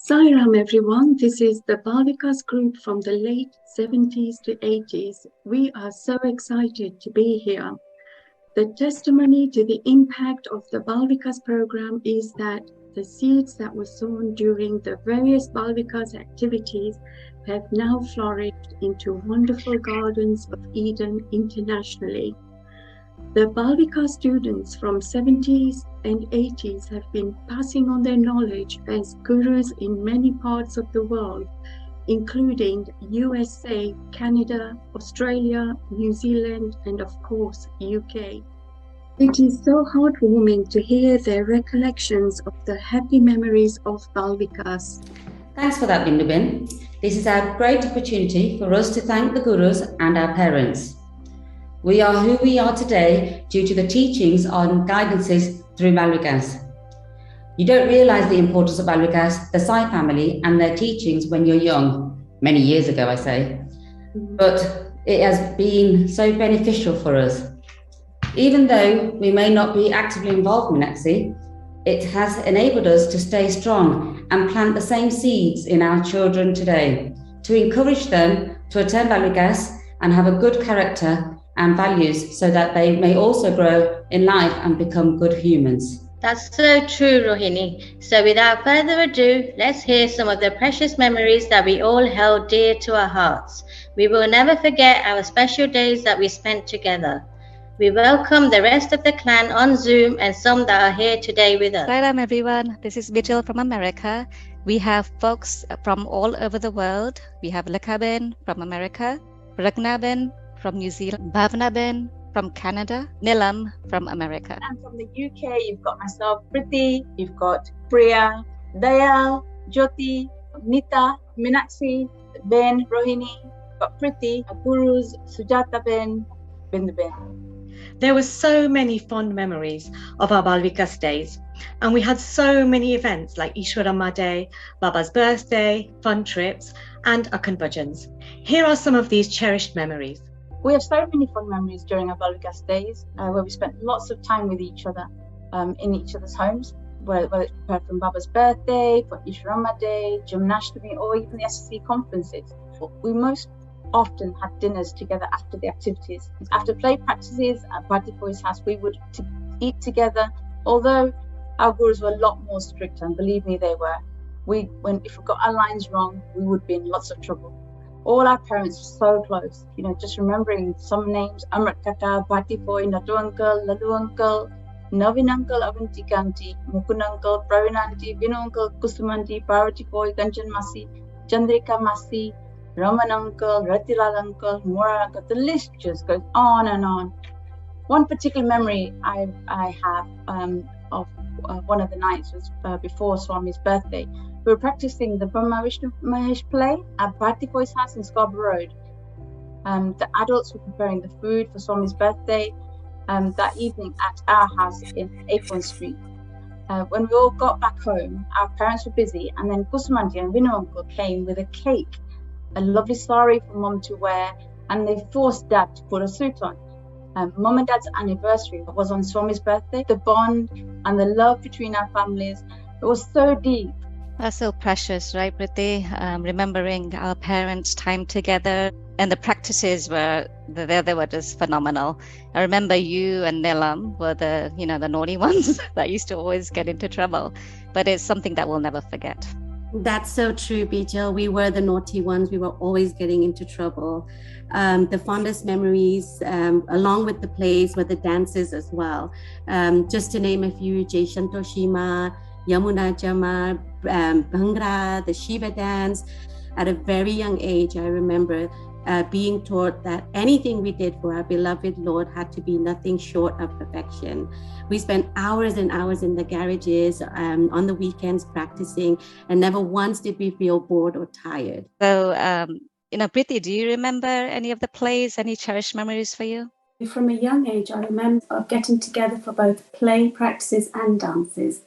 Sairam everyone, this is the Balvikas group from the late 70s to 80s. We are so excited to be here. The testimony to the impact of the Balvikas program is that the seeds that were sown during the various Balvikas activities have now flourished into wonderful gardens of Eden internationally. The Balvika students from 70s and 80s have been passing on their knowledge as gurus in many parts of the world, including USA, Canada, Australia, New Zealand, and of course, UK. It is so heartwarming to hear their recollections of the happy memories of Balvikas. Thanks for that, Bindubin. This is a great opportunity for us to thank the gurus and our parents. We are who we are today due to the teachings and guidances through Balvikas. You don't realize the importance of Balvikas, the Sai family, and their teachings when you're young, many years ago, I say. But it has been so beneficial for us. Even though we may not be actively involved in SSE, it has enabled us to stay strong and plant the same seeds in our children today, to encourage them to attend Balvikas and have a good character and values so that they may also grow in life and become good humans. That's so true, Rohini. So without further ado, let's hear some of the precious memories that we all held dear to our hearts. We will never forget our special days that we spent together. We welcome the rest of the clan on Zoom and some that are here today with us. Sairam everyone, this is Bijil from America. We have folks from all over the world. We have Lekaben from America, Ragnaben from New Zealand, Bhavnaben from Canada, Nilam from America. And from the UK, you've got myself, Priti, you've got Priya, Dayal, Jyoti, Nita, Meenakshi, Ben, Rohini, you've got Priti, Gurus, Sujata Ben, Bindu. There were so many fond memories of our Balvikas days, and we had so many events like Ishwarama Day, Baba's birthday, fun trips, and Akhand Bhajans. Here are some of these cherished memories. We have so many fond memories during our Balvikas days, where we spent lots of time with each other in each other's homes, whether it's prepared from Baba's birthday, for Ishwarama Day, Jamnashtami, or even the SSE conferences. We most often had dinners together after the activities. After play practices at Bhatipoi's house, we would eat together. Although our gurus were a lot more strict, and believe me, they were. If we got our lines wrong, we would be in lots of trouble. All our parents were so close. Just remembering some names: Amrit Kaka, Bhatipoi, Nadu Uncle, Ladu Uncle, Navin Uncle, Avantika Auntie, Mukund Uncle, Pravin Auntie, Vinu Uncle, Kusumanti, Parvatipoi, Kanchan Masi, Chandrika Masi, Raman Uncle, Ratilal Uncle, Mora Uncle. The list just goes on and on. One particular memory I have of one of the nights was before Swami's birthday. We were practicing the Brahma Vishnu Mahesh play at Bhartipoi's house in Scarborough Road. The adults were preparing the food for Swami's birthday that evening at our house in Acorn Street. When we all got back home, our parents were busy, and then Kusumanti and Vinu Uncle came with a cake, a lovely sari for Mum to wear, and they forced Dad to put a suit on. Mum and Dad's anniversary was on Swami's birthday. The bond and the love between our families, it was so deep. That's so precious, right, Priti? Remembering our parents' time together, and the practices they were just phenomenal. I remember you and Nilam were the naughty ones that used to always get into trouble, but it's something that we'll never forget. That's so true, Bijil. We were the naughty ones. We were always getting into trouble. The fondest memories, along with the plays, were the dances as well. Just to name a few: Jai Shantoshima, Yamuna Jama, Bhangra, the Shiva dance. At a very young age, I remember being taught that anything we did for our beloved Lord had to be nothing short of perfection. We spent hours and hours in the garages on the weekends practicing, and never once did we feel bored or tired. So, Priti, do you remember any of the plays, any cherished memories for you? From a young age, I remember getting together for both play practices and dances.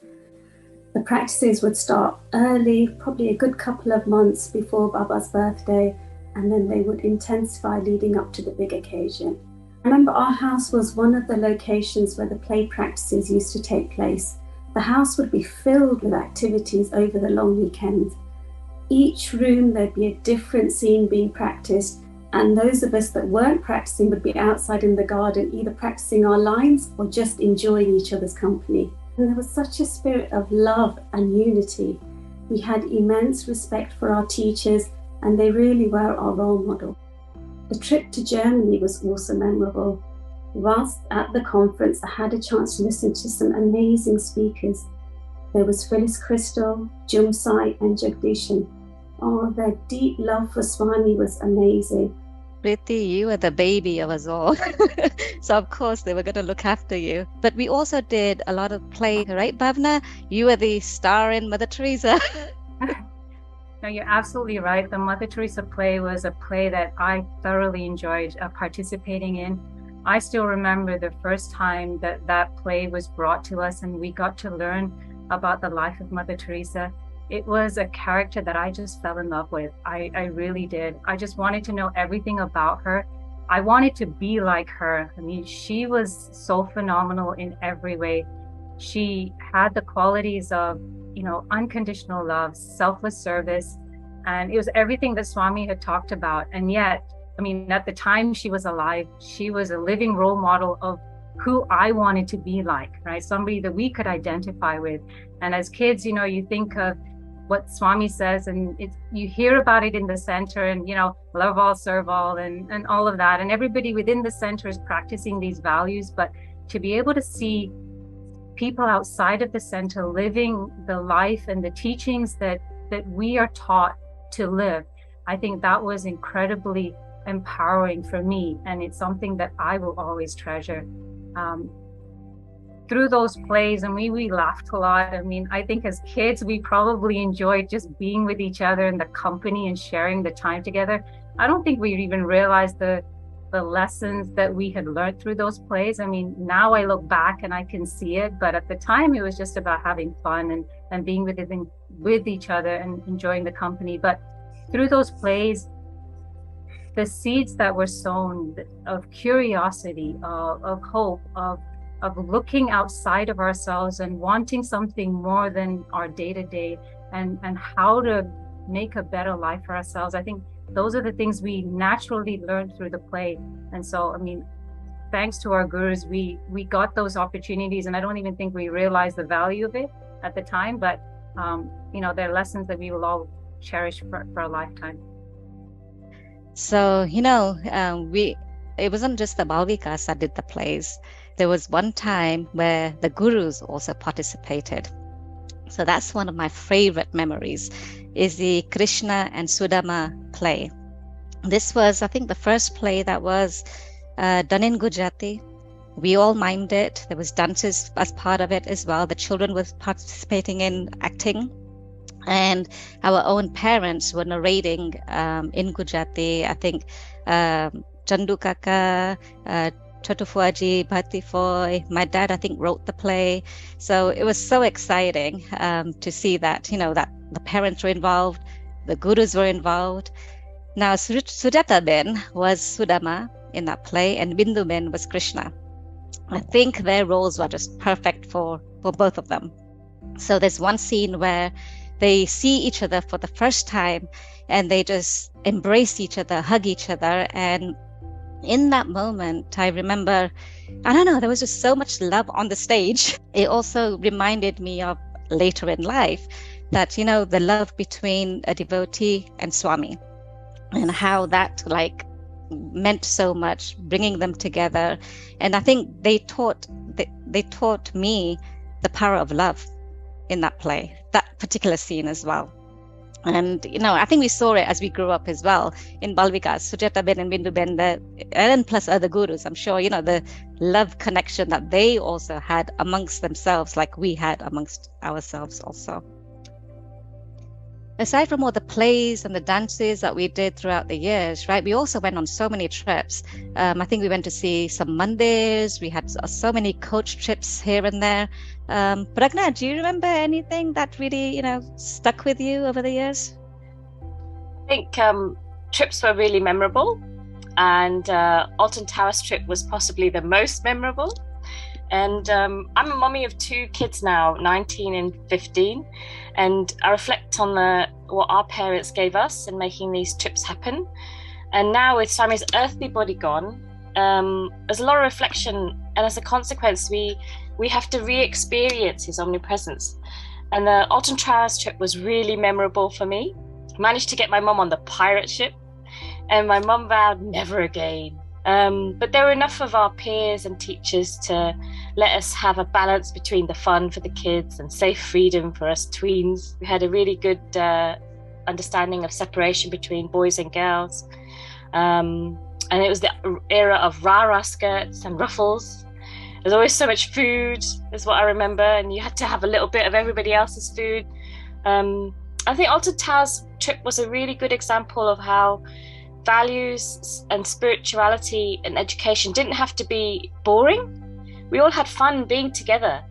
The practices would start early, probably a good couple of months before Baba's birthday, and then they would intensify leading up to the big occasion. I remember our house was one of the locations where the play practices used to take place. The house would be filled with activities over the long weekends. each room there'd be a different scene being practiced, and those of us that weren't practicing would be outside in the garden, either practicing our lines or just enjoying each other's company. And there was such a spirit of love and unity. We had immense respect for our teachers, and they really were our role model. The trip to Germany was also memorable. Whilst at the conference, I had a chance to listen to some amazing speakers. There was Phyllis Crystal, Jum Sai and Jagdishan. Oh, their deep love for Swami was amazing. Priti, you were the baby of us all. So of course they were going to look after you. But we also did a lot of play, right, Bhavna? You were the star in Mother Teresa. No, you're absolutely right. The Mother Teresa play was a play that I thoroughly enjoyed participating in. I still remember the first time that play was brought to us and we got to learn about the life of Mother Teresa. It was a character that I just fell in love with. I really did. I just wanted to know everything about her. I wanted to be like her. I mean, she was so phenomenal in every way. She had the qualities of, unconditional love, selfless service, and it was everything that Swami had talked about. And yet, I mean, at the time she was alive, she was a living role model of who I wanted to be like, right? Somebody that we could identify with. And as kids, you think of what Swami says, and you hear about it in the center, and love all, serve all, and all of that. And everybody within the center is practicing these values, but to be able to see people outside of the center living the life and the teachings that we are taught to live, I think that was incredibly empowering for me, and it's something that I will always treasure. Through those plays, and we laughed a lot. I mean, I think as kids we probably enjoyed just being with each other in the company and sharing the time together. I don't think we even realized the lessons that we had learned through those plays. I mean, now I look back and I can see it, but at the time it was just about having fun and being with each other and enjoying the company. But through those plays, the seeds that were sown of curiosity, of hope, of looking outside of ourselves and wanting something more than our day-to-day, and how to make a better life for ourselves. I think those are the things we naturally learned through the play. And so, I mean, thanks to our gurus, we got those opportunities, and I don't even think we realized the value of it at the time, but they're lessons that we will all cherish for a lifetime. So, it wasn't just the Balvikas that did the plays. There was one time where the gurus also participated. So that's one of my favorite memories, is the Krishna and Sudama play. This was, I think, the first play that was done in Gujarati. We all mimed it. There was dances as part of it as well. The children were participating in acting. And our own parents were narrating in Gujarati. I think Chandu Kaka, Chotu Fuaji, Bhati Foy, my dad, I think, wrote the play. So it was so exciting to see that, that the parents were involved, the gurus were involved. Now, Sujata Ben was Sudama in that play, and Bindu Ben was Krishna. I think their roles were just perfect for both of them. So there's one scene where they see each other for the first time, and they just embrace each other, hug each other. And in that moment, I remember, I don't know, there was just so much love on the stage. It also reminded me of later in life that, the love between a devotee and Swami, and how that meant so much, bringing them together. And I think they taught me the power of love in that play, that particular scene as well. And, I think we saw it as we grew up as well in Balvikas, Sujata Ben and Bindu Ben, and plus other gurus. I'm sure, the love connection that they also had amongst themselves, like we had amongst ourselves also. Aside from all the plays and the dances that we did throughout the years, right, we also went on so many trips. I think we went to see some mandirs. We had so many coach trips here and there. Pragna, do you remember anything that really, stuck with you over the years? I think trips were really memorable, and Alton Towers trip was possibly the most memorable. And I'm a mummy of two kids now, 19 and 15. And I reflect on what our parents gave us in making these trips happen. And now with Sammy's earthly body gone, there's a lot of reflection, and as a consequence, we have to re-experience his omnipresence. And the Alton Towers trip was really memorable for me. I managed to get my mum on the pirate ship, and my mum vowed never again. But there were enough of our peers and teachers to let us have a balance between the fun for the kids and safe freedom for us tweens. We had a really good understanding of separation between boys and girls. And it was the era of rah-rah skirts and ruffles. There's always so much food, is what I remember, and you had to have a little bit of everybody else's food. I think Alton Towers trip was a really good example of how values and spirituality and education didn't have to be boring. We all had fun being together.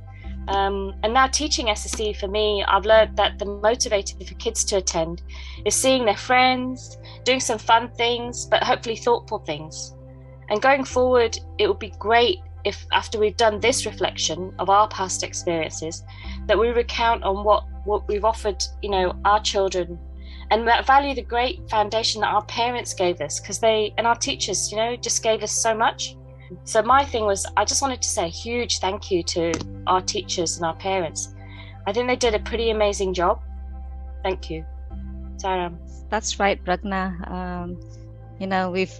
And now teaching SSE, for me, I've learned that the motivator for kids to attend is seeing their friends, doing some fun things, but hopefully thoughtful things. And going forward, it would be great if after we've done this reflection of our past experiences, that we recount on what we've offered, our children, and value the great foundation that our parents gave us, and our teachers, just gave us so much. So my thing was, I just wanted to say a huge thank you to our teachers and our parents. I think they did a pretty amazing job. Thank you. Saram. That's right, Ragna.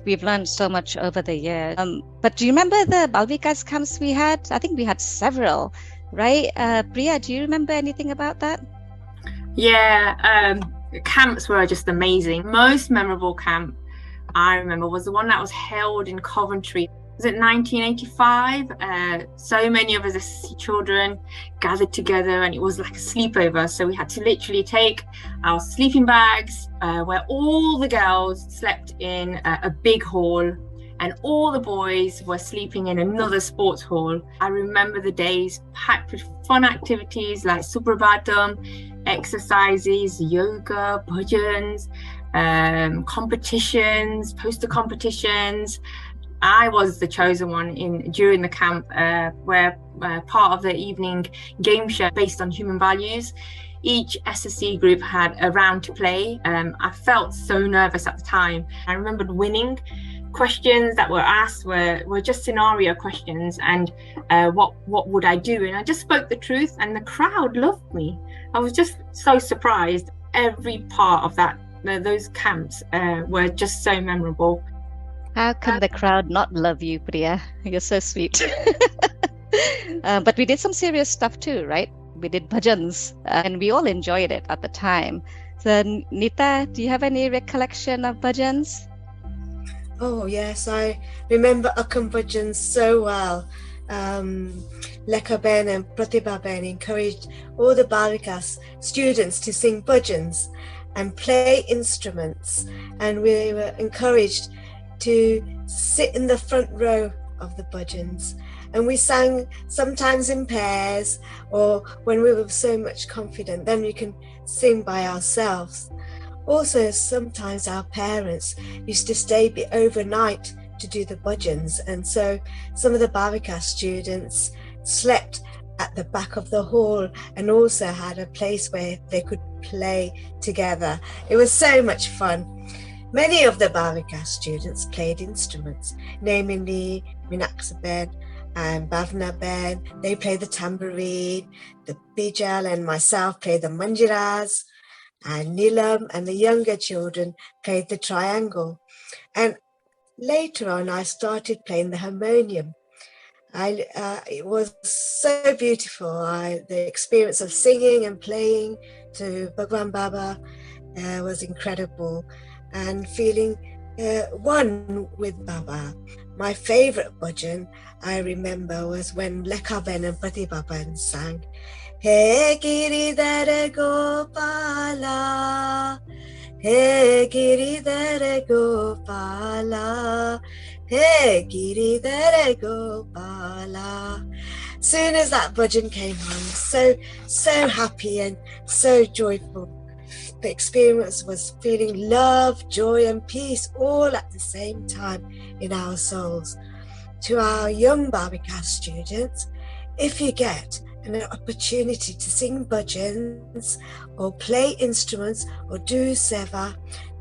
We've learned so much over the years. But do you remember the Balvikas camps we had? I think we had several, right? Priya, do you remember anything about that? Yeah, camps were just amazing. Most memorable camp I remember was the one that was held in Coventry. Was it 1985? So many of us as children gathered together, and it was like a sleepover. So we had to literally take our sleeping bags, where all the girls slept in a big hall, and all the boys were sleeping in another sports hall. I remember the days packed with fun activities like Suprabhatam, exercises, yoga, bhajans, competitions, poster competitions. I was the chosen one during the camp, where part of the evening game show based on human values. Each SSE group had a round to play. I felt so nervous at the time. I remembered winning. Questions that were asked were just scenario questions, and what would I do? And I just spoke the truth, and the crowd loved me. I was just so surprised. Every part of those camps were just so memorable. How can the crowd not love you, Priya? You're so sweet. But we did some serious stuff too, right? We did bhajans, and we all enjoyed it at the time. So, Nita, do you have any recollection of bhajans? Oh, yes, I remember Akam bhajans so well. Lekha Ben and Pratibha Ben encouraged all the Balvikas students to sing bhajans and play instruments, and we were encouraged to sit in the front row of the bhajans, and we sang sometimes in pairs, or when we were so much confident, then we can sing by ourselves. Also, sometimes our parents used to stay overnight to do the bhajans, and so some of the Balvika students slept at the back of the hall and also had a place where they could play together. It was so much fun. Many of the Balvika students played instruments, namely Minaksa Ben and Bhavna Ben. They played the tambourine, the bijal, and myself played the manjiras, and Nilam and the younger children played the triangle. And later on, I started playing the harmonium. It was so beautiful. The experience of singing and playing to Bhagwan Baba was incredible, and feeling one with Baba. My favorite bhajan I remember was when Lekha Ben and Pratibha Ben sang, Hey Giridhara Gopala, Hey Giridhara Gopala, Hey Giridhara Gopala. Soon as that bhajan came on, so happy and so joyful. The experience was feeling love, joy and peace all at the same time in our souls. To our young Balvika students, if you get and an opportunity to sing bhajans or play instruments or do seva,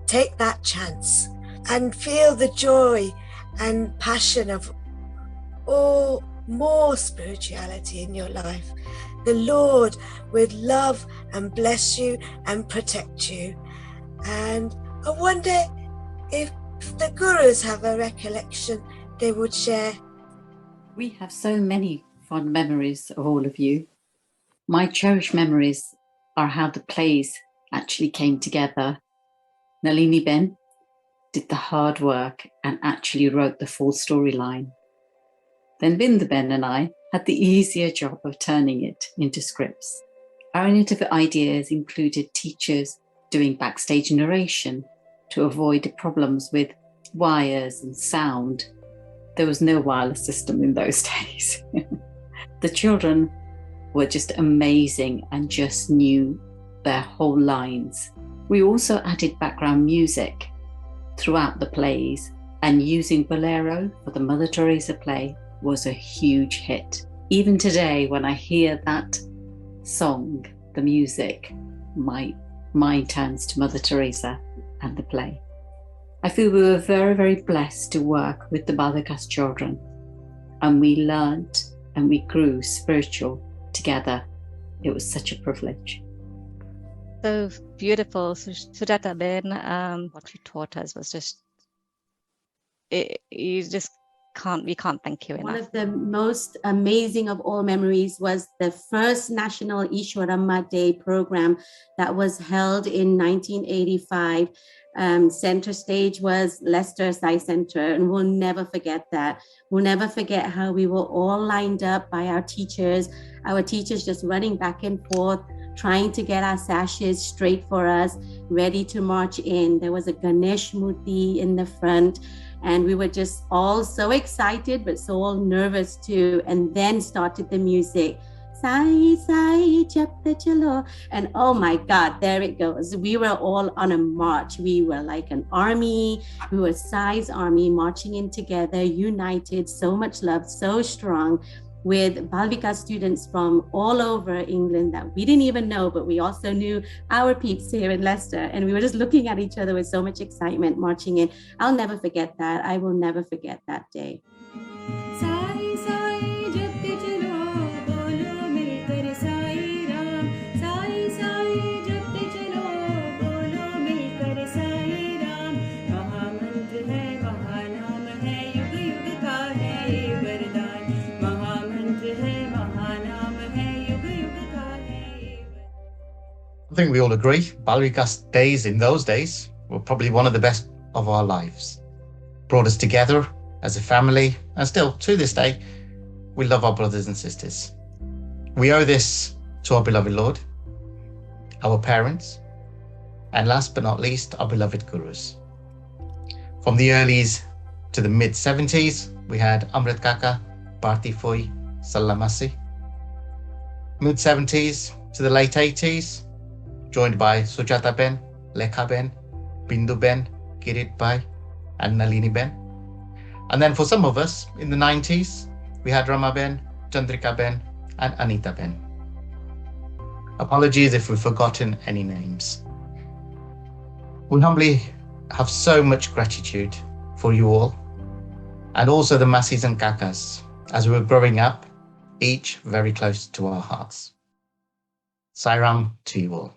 take that chance and feel the joy and passion of more spirituality in your life. The Lord would love and bless you and protect you. And I wonder if the Gurus have a recollection they would share. We have so many fond memories of all of you. My cherished memories are how the plays actually came together. Nalini Ben did the hard work and actually wrote the full storyline. Then Bindu Ben and I had the easier job of turning it into scripts. Our innovative ideas included teachers doing backstage narration to avoid the problems with wires and sound. There was no wireless system in those days. The children were just amazing and just knew their whole lines. We also added background music throughout the plays, and using Bolero for the Mother Teresa play was a huge hit. Even today, when I hear that song, the music, my mind turns to Mother Teresa and the play. I feel we were very, very blessed to work with the Balvikas children, and we learned and we grew spiritual together. It was such a privilege. So beautiful, Sujata Ben. What you taught us was just, we can't thank you enough. One of the most amazing of all memories was the first National Ishwaramma Day program that was held in 1985. Center stage was Leicester Sai Center, and we'll never forget that. We'll never forget how we were all lined up by our teachers just running back and forth, trying to get our sashes straight for us, ready to march in. There was a Ganesh Murti in the front, and we were just all so excited, but so all nervous too. And then started the music. Sai, Sai, Japte Chalo. And oh my God, there it goes. We were all on a march. We were like an army. We were Sai's army marching in together, united, so much love, so strong, with Balvika students from all over England that we didn't even know, but we also knew our peeps here in Leicester. And we were just looking at each other with so much excitement marching in. I'll never forget that. I will never forget that day. I think we all agree, Balvikas days in those days were probably one of the best of our lives. Brought us together as a family, and still, to this day, we love our brothers and sisters. We owe this to our beloved Lord, our parents, and last but not least, our beloved Gurus. From the earlies to the mid-70s, we had Amrit Kaka, Bharti Foi, Salamasi. Mid-70s to the late 80s, joined by Sujata Ben, Lekha Ben, Bindu Ben, Kirit Bhai, and Nalini Ben. And then for some of us, in the 90s, we had Rama Ben, Chandrika Ben, and Anita Ben. Apologies if we've forgotten any names. We humbly have so much gratitude for you all, and also the Masis and Kakas, as we were growing up, each very close to our hearts. Sai Ram to you all.